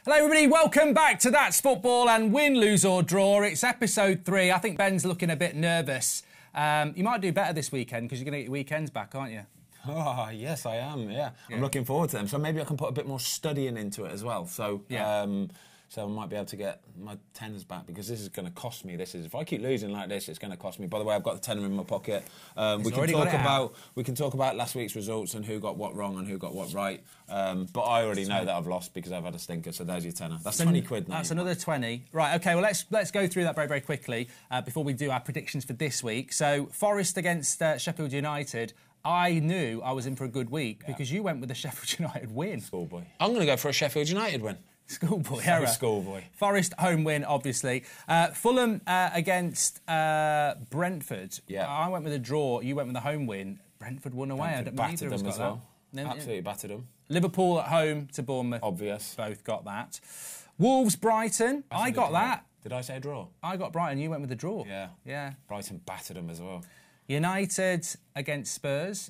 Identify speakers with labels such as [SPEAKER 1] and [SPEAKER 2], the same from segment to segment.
[SPEAKER 1] Hello everybody, welcome back to That's Football and Win, Lose or Draw. It's episode 3. I think Ben's looking a bit nervous. You might do better this weekend because you're going to get your weekends back, aren't you?
[SPEAKER 2] Oh, yes, I am, yeah. I'm looking forward to them. So maybe I can put a bit more studying into it as well. So, so I might be able to get my tenors back because this is going to cost me. If I keep losing like this, it's going to cost me. By the way, I've got the tenner in my pocket. We can talk about last week's results and who got what wrong and who got what right. But I already know that I've lost because I've had a stinker. So there's your tenner. That's 20 quid now.
[SPEAKER 1] That's another 20. Right. Okay. Well, let's go through that very, very quickly before we do our predictions for this week. So Forest against Sheffield United. I knew I was in for a good week because you went with the Sheffield United win.
[SPEAKER 2] Schoolboy. I'm going to go for a Sheffield United win.
[SPEAKER 1] Schoolboy error.
[SPEAKER 2] Schoolboy.
[SPEAKER 1] Forest home win, obviously. Fulham against Brentford.
[SPEAKER 2] Yeah.
[SPEAKER 1] I went with a draw. You went with a home win. Brentford won away.
[SPEAKER 2] Brentford battered them as well. Absolutely battered them.
[SPEAKER 1] Liverpool at home to Bournemouth.
[SPEAKER 2] Obvious.
[SPEAKER 1] Both got that. Wolves Brighton. I got that.
[SPEAKER 2] Did I say draw?
[SPEAKER 1] I got Brighton. You went with a draw.
[SPEAKER 2] Yeah.
[SPEAKER 1] Yeah.
[SPEAKER 2] Brighton battered them as well.
[SPEAKER 1] United against Spurs.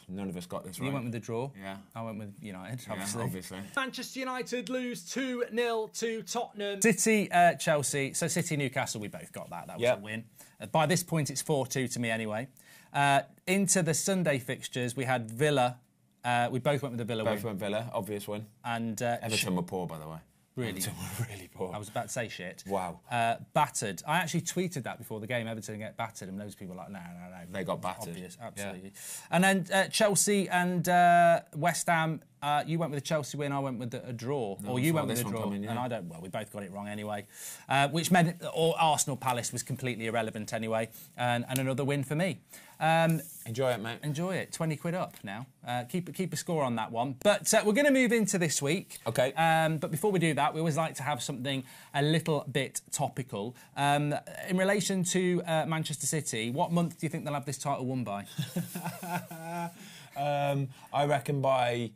[SPEAKER 2] None of us got this right.
[SPEAKER 1] You went with the draw.
[SPEAKER 2] Yeah.
[SPEAKER 1] I went with United, obviously.
[SPEAKER 2] Yeah, obviously.
[SPEAKER 1] Manchester United lose 2-0 to Tottenham. City, Chelsea. So City, Newcastle, we both got that. That was a win. By this point, it's 4-2 to me anyway. Into the Sunday fixtures, we had Villa. We both went with the Villa win.
[SPEAKER 2] Both went Villa, obvious win.
[SPEAKER 1] And
[SPEAKER 2] Everton were poor, by the way.
[SPEAKER 1] Really?
[SPEAKER 2] Everton were really poor.
[SPEAKER 1] I was about to say shit.
[SPEAKER 2] Wow.
[SPEAKER 1] Battered. I actually tweeted that before the game. Everton get battered, and those people were like, no.
[SPEAKER 2] They got battered.
[SPEAKER 1] Obvious, absolutely. Yeah. And then Chelsea and West Ham. You went with a Chelsea win. I went with a draw.
[SPEAKER 2] No,
[SPEAKER 1] or you went with a draw.
[SPEAKER 2] Coming, yeah.
[SPEAKER 1] And I don't. Well, we both got it wrong anyway. Which meant Arsenal Palace was completely irrelevant anyway. And another win for me.
[SPEAKER 2] Enjoy it, mate.
[SPEAKER 1] Enjoy it. 20 quid up now. Keep a score on that one. But we're going to move into this week.
[SPEAKER 2] Okay.
[SPEAKER 1] But before we do that, we always like to have something a little bit topical. In relation to Manchester City, what month do you think they'll have this title won by?
[SPEAKER 2] I reckon by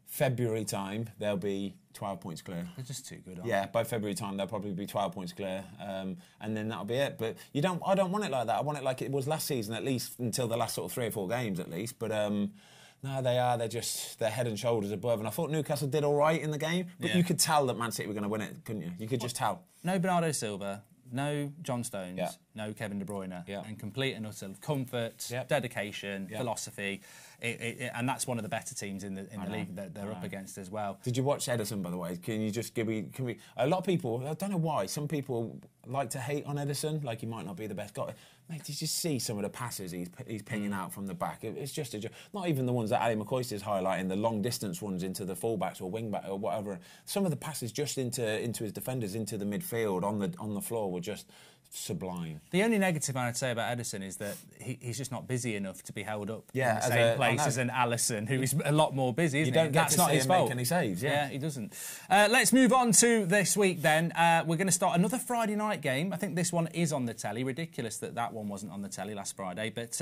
[SPEAKER 2] February time, they'll be 12 points clear.
[SPEAKER 1] They're just too good, aren't
[SPEAKER 2] they? By February time, they'll probably be 12 points clear. And then that'll be it. But I don't want it like that. I want it like it was last season, at least until the last sort of 3 or 4 games, at least. But no, they're head and shoulders above. And I thought Newcastle did all right in the game. But you could tell that Man City were going to win it, couldn't you? You could just tell.
[SPEAKER 1] No Bernardo Silva. No John Stones, no Kevin De Bruyne, and complete and utter comfort, dedication, philosophy, and that's one of the better teams in the league that they're up against as well.
[SPEAKER 2] Did you watch Ederson, by the way? Can you just give me? A lot of people, I don't know why, some people like to hate on Ederson, like he might not be the best guy. Mate, did you see some of the passes he's pinging out from the back? It's just not even the ones that Ali McCoist is highlighting, the long distance ones into the fullbacks or wingback or whatever. Some of the passes just into his defenders, into the midfield on the floor were just sublime.
[SPEAKER 1] The only negative I'd say about Ederson is that he's just not busy enough to be held up in the
[SPEAKER 2] as
[SPEAKER 1] same place as an Alisson, who is a lot more busy, isn't he?
[SPEAKER 2] That's not his fault. Make any saves,
[SPEAKER 1] yeah, he doesn't. Let's move on to this week then. We're going to start another Friday night game. I think this one is on the telly. Ridiculous that one wasn't on the telly last Friday. But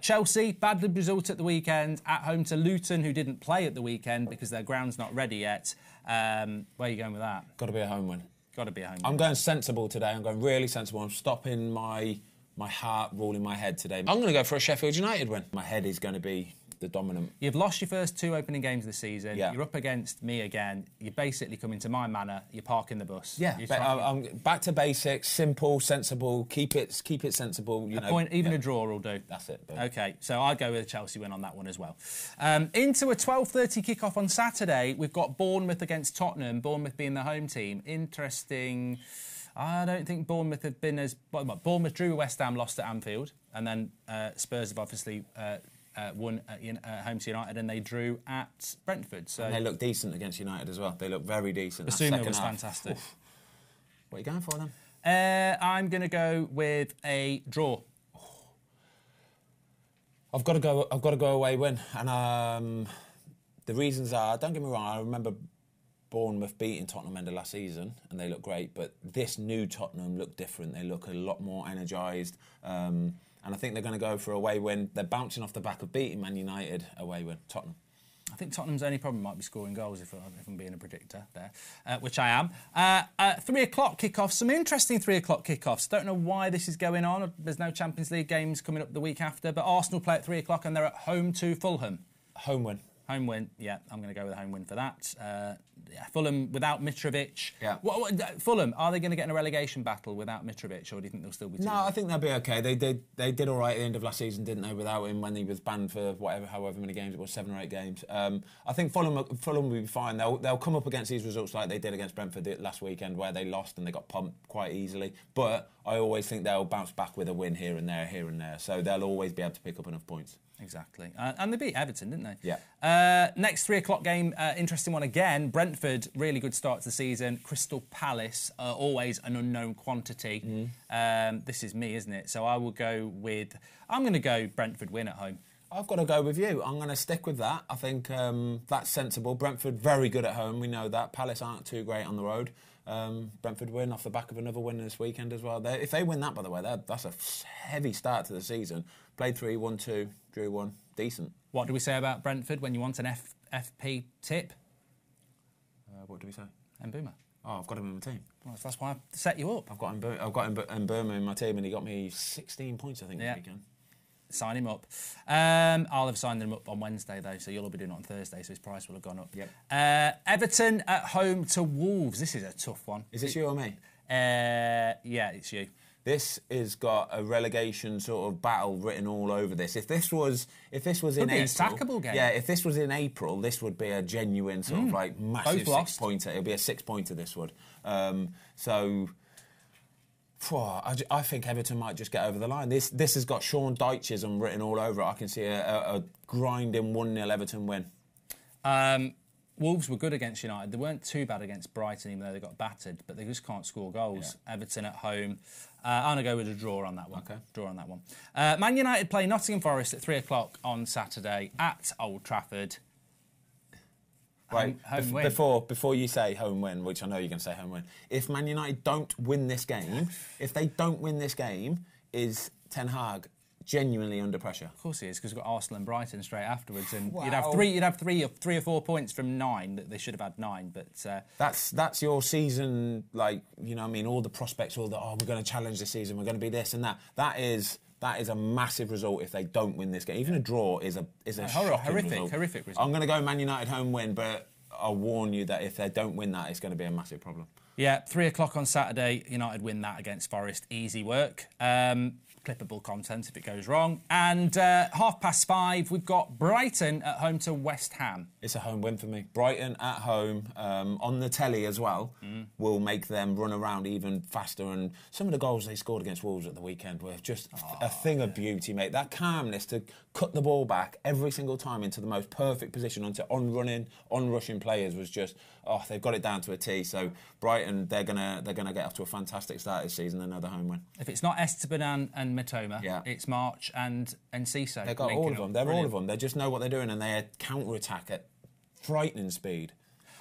[SPEAKER 1] Chelsea, bad result at the weekend, at home to Luton, who didn't play at the weekend because their ground's not ready yet. Where are you going with that?
[SPEAKER 2] Got to be a home win.
[SPEAKER 1] Got to be a home win.
[SPEAKER 2] I'm going sensible today. I'm going really sensible. I'm stopping my heart ruling my head today. I'm going to go for a Sheffield United win. My head is going to be the dominant.
[SPEAKER 1] You've lost your first 2 opening games of the season.
[SPEAKER 2] Yeah.
[SPEAKER 1] You're up against me again. You're basically coming to my manor. You're parking the bus.
[SPEAKER 2] Yeah, I'm back to basics, simple, sensible. Keep it sensible.
[SPEAKER 1] A draw will do.
[SPEAKER 2] That's it. Babe.
[SPEAKER 1] Okay, so I'll go with a Chelsea win on that one as well. Into a 12:30 kickoff on Saturday, we've got Bournemouth against Tottenham. Bournemouth being the home team. Interesting. I don't think Bournemouth have been as... Bournemouth drew with West Ham, lost at Anfield, and then Spurs have obviously... won at home to United, and they drew at Brentford. So
[SPEAKER 2] and they look decent against United as well. They look very decent.
[SPEAKER 1] Basuma was fantastic.
[SPEAKER 2] Oof. What are you going for then?
[SPEAKER 1] I'm going to go with a draw.
[SPEAKER 2] I've got to go away win, and the reasons are, don't get me wrong, I remember Bournemouth beating Tottenham end of last season, and they look great. But this new Tottenham look different. They look a lot more energised. And I think they're going to go for a away win. They're bouncing off the back of beating Man United away win. Tottenham.
[SPEAKER 1] I think Tottenham's only problem might be scoring goals, if I'm being a predictor there, which I am. 3 o'clock kickoffs, some interesting 3 o'clock kickoffs. Don't know why this is going on. There's no Champions League games coming up the week after, but Arsenal play at 3 o'clock and they're at home to Fulham.
[SPEAKER 2] Home win.
[SPEAKER 1] Home win, yeah, I'm going to go with a home win for that. Fulham without Mitrovic.
[SPEAKER 2] Yeah.
[SPEAKER 1] Fulham, are they going to get in a relegation battle without Mitrovic, or do you think they'll still be?
[SPEAKER 2] No, I think they'll be okay. They did all right at the end of last season, didn't they? Without him, when he was banned for however many games it was, 7 or 8 games. I think Fulham will be fine. They'll come up against these results like they did against Brentford last weekend, where they lost and they got pumped quite easily. But I always think they'll bounce back with a win here and there. So they'll always be able to pick up enough points.
[SPEAKER 1] Exactly. And they beat Everton, didn't they?
[SPEAKER 2] Yeah.
[SPEAKER 1] Next 3 o'clock game, interesting one again. Brentford, really good start to the season. Crystal Palace, always an unknown quantity. This is me, isn't it? So I'm going to go Brentford win at home.
[SPEAKER 2] I've got to go with you. I'm going to stick with that. I think that's sensible. Brentford, very good at home. We know that. Palace aren't too great on the road. Brentford win off the back of another win this weekend as well. If they win that, by the way, that's a heavy start to the season. Played 3, won 2, drew 1. Decent.
[SPEAKER 1] What do we say about Brentford when you want an FP tip?
[SPEAKER 2] What do we say?
[SPEAKER 1] Mbeumo.
[SPEAKER 2] Oh, I've got him in my team.
[SPEAKER 1] Well, that's why I set you up.
[SPEAKER 2] I've got Mbeumo in my team, and he got me 16 points, I think, this weekend.
[SPEAKER 1] Sign him up. I'll have signed him up on Wednesday, though, so you'll all be doing it on Thursday, so his price will have gone up.
[SPEAKER 2] Yep.
[SPEAKER 1] Everton at home to Wolves. This is a tough one.
[SPEAKER 2] Is this you or me?
[SPEAKER 1] Yeah, it's you.
[SPEAKER 2] This has got a relegation sort of battle written all over this. If this was in April,
[SPEAKER 1] a sackable game.
[SPEAKER 2] Yeah, if this was in April, this would be a genuine sort of like massive 6-pointer. It'll be a 6-pointer. This would. I think Everton might just get over the line. This has got Sean Dycheism written all over it. I can see a grinding 1-0 Everton win.
[SPEAKER 1] Wolves were good against United. They weren't too bad against Brighton, even though they got battered, but they just can't score goals. Yeah. Everton at home. I'm going to go with a draw on that one.
[SPEAKER 2] Okay.
[SPEAKER 1] Draw on that one. Man United play Nottingham Forest at 3 o'clock on Saturday at Old Trafford.
[SPEAKER 2] Right,
[SPEAKER 1] home win.
[SPEAKER 2] Before you say home win, which I know you're going to say home win, if Man United don't win this game, is Ten Hag genuinely under pressure?
[SPEAKER 1] Of course he is, because we've got Arsenal and Brighton straight afterwards, and
[SPEAKER 2] wow.
[SPEAKER 1] you'd have three or 4 points from 9. That they should have had 9, but
[SPEAKER 2] that's your season. Like, you know what I mean, all the prospects, we're going to challenge this season, we're going to be this and that. That is a massive result if they don't win this game. Even a draw is a horrific result. I'm going to go Man United home win, but I'll warn you that if they don't win that, it's going to be a massive problem.
[SPEAKER 1] Yeah, 3 o'clock on Saturday, United win that against Forest. Easy work. Clippable content if it goes wrong. And 5:30, we've got Brighton at home to West Ham.
[SPEAKER 2] It's a home win for me. Brighton at home, on the telly as well, will make them run around even faster. And some of the goals they scored against Wolves at the weekend were just a thing of beauty, mate. That calmness to cut the ball back every single time into the most perfect position onto on-rushing players was just, they've got it down to a T. So Brighton, they're gonna get off to a fantastic start this season. Another home win.
[SPEAKER 1] If it's not Esteban and Mitoma, it's March and Cisse.
[SPEAKER 2] They've got all of them. All of them. They just know what they're doing, and they counter-attack at frightening speed.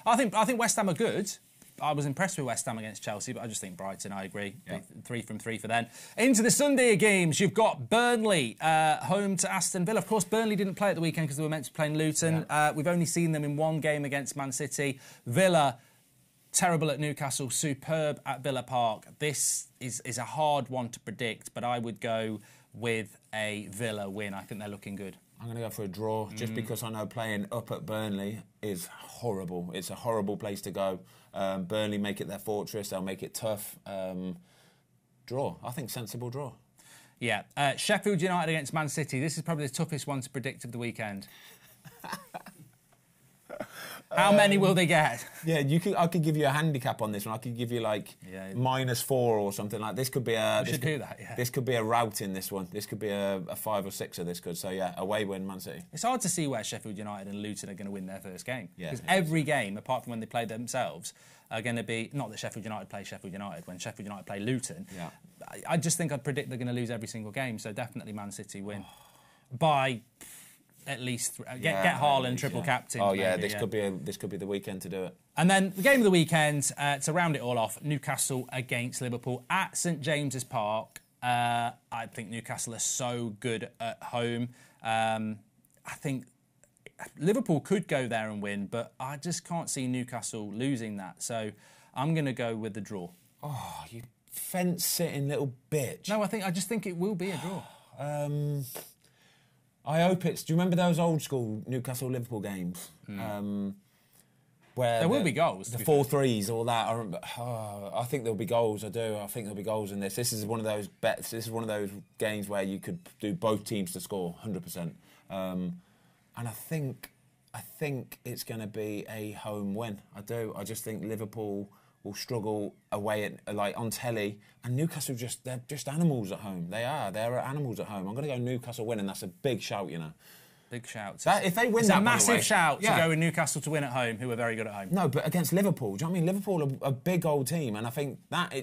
[SPEAKER 1] I think West Ham are good. I was impressed with West Ham against Chelsea, but I just think Brighton, I agree. Yeah. 3 from 3 for them. Into the Sunday games, you've got Burnley home to Aston Villa. Of course, Burnley didn't play at the weekend because they were meant to be playing Luton. Yeah. We've only seen them in 1 game against Man City. Villa, terrible at Newcastle, superb at Villa Park. This is a hard one to predict, but I would go with a Villa win. I think they're looking good.
[SPEAKER 2] I'm going to go for a draw, just because I know playing up at Burnley is horrible. It's a horrible place to go. Burnley make it their fortress. They'll make it tough. Draw. I think sensible draw. Yeah.
[SPEAKER 1] Sheffield United against Man City. This is probably the toughest one to predict of the weekend. How many will they get?
[SPEAKER 2] Yeah, I could give you a handicap on this one. I could give you -4 or something like. This could be a.
[SPEAKER 1] We should do that. Yeah.
[SPEAKER 2] This could be a rout in this one. This could be a 5 or 6 of this could. So yeah, away win Man City.
[SPEAKER 1] It's hard to see where Sheffield United and Luton are going to win their first game.
[SPEAKER 2] Yeah,
[SPEAKER 1] because every game, apart from when they play themselves, are going to be not that Sheffield United play Sheffield United. When Sheffield United play Luton, I just think I'd predict they're going to lose every single game. So definitely Man City win by. At least get Haaland triple captain.
[SPEAKER 2] Oh yeah, maybe, this could be the weekend to do it.
[SPEAKER 1] And then the game of the weekend to round it all off: Newcastle against Liverpool at St James's Park. I think Newcastle are so good at home. I think Liverpool could go there and win, but I just can't see Newcastle losing that. So I'm going to go with the draw.
[SPEAKER 2] Oh, you fence-sitting little bitch.
[SPEAKER 1] No, I just think it will be a draw.
[SPEAKER 2] I hope it's... Do you remember those old school Newcastle-Liverpool games? Where
[SPEAKER 1] there will be goals.
[SPEAKER 2] The 4-3s, all that. I think there'll be goals. I do. I think there'll be goals in this. This is one of those bets. This is one of those games where you could do both teams to score 100%. And I think it's going to be a home win. I do. I just think Liverpool will struggle away at, like, on telly, and Newcastle they're just animals at home. They're animals at home. I'm going to go Newcastle win, and that's a big shout, you know.
[SPEAKER 1] Big shout.
[SPEAKER 2] If they win,
[SPEAKER 1] it's
[SPEAKER 2] that,
[SPEAKER 1] a massive shout
[SPEAKER 2] yeah.
[SPEAKER 1] to go with Newcastle to win at home, who are very good at home.
[SPEAKER 2] No, but against Liverpool, do you know what I mean? Liverpool are a big old team, and I think that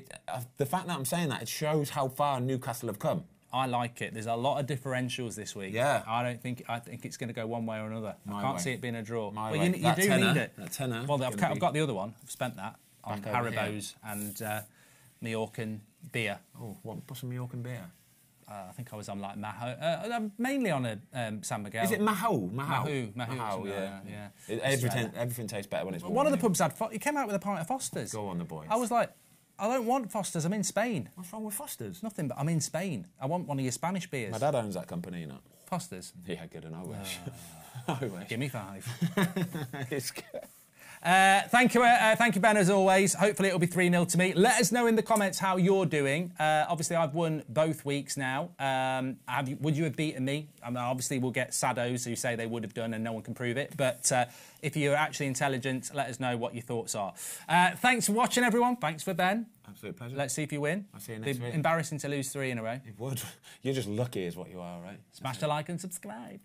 [SPEAKER 2] the fact that I'm saying that, it shows how far Newcastle have come.
[SPEAKER 1] I like it. There's a lot of differentials this week.
[SPEAKER 2] Yeah.
[SPEAKER 1] I think it's going to go one way or another. I can't see it being a draw.
[SPEAKER 2] Well,
[SPEAKER 1] you do need it.
[SPEAKER 2] That tenner.
[SPEAKER 1] Well, I've got the other one. I've spent that on Haribo's and Majorcan beer.
[SPEAKER 2] Oh, what's some Majorcan beer?
[SPEAKER 1] I think I was on like Maho, mainly on a San Miguel.
[SPEAKER 2] Is it Maho?
[SPEAKER 1] Maho,
[SPEAKER 2] yeah. Everything tastes better when it's warm.
[SPEAKER 1] One of the pubs he came out with a pint of Foster's.
[SPEAKER 2] Go on, the boys.
[SPEAKER 1] I was like, I don't want Foster's, I'm in Spain.
[SPEAKER 2] What's wrong with Foster's?
[SPEAKER 1] Nothing, but I'm in Spain. I want one of your Spanish beers.
[SPEAKER 2] My dad owns that company, you know.
[SPEAKER 1] Foster's?
[SPEAKER 2] Yeah, good, and I wish. I wish.
[SPEAKER 1] Give me 5.
[SPEAKER 2] It's good.
[SPEAKER 1] Thank you, Ben, as always. Hopefully it'll be 3-0 to me. Let us know in the comments how you're doing. Obviously, I've won both weeks now. Would you have beaten me? I mean, obviously, we'll get saddos who say they would have done and no one can prove it. But if you're actually intelligent, let us know what your thoughts are. Thanks for watching, everyone. Thanks for Ben.
[SPEAKER 2] Absolute pleasure.
[SPEAKER 1] Let's see if you win.
[SPEAKER 2] I'll see you next week.
[SPEAKER 1] Embarrassing to lose 3 in a row.
[SPEAKER 2] It would. You're just lucky is what you are, right?
[SPEAKER 1] Smash the like and subscribe.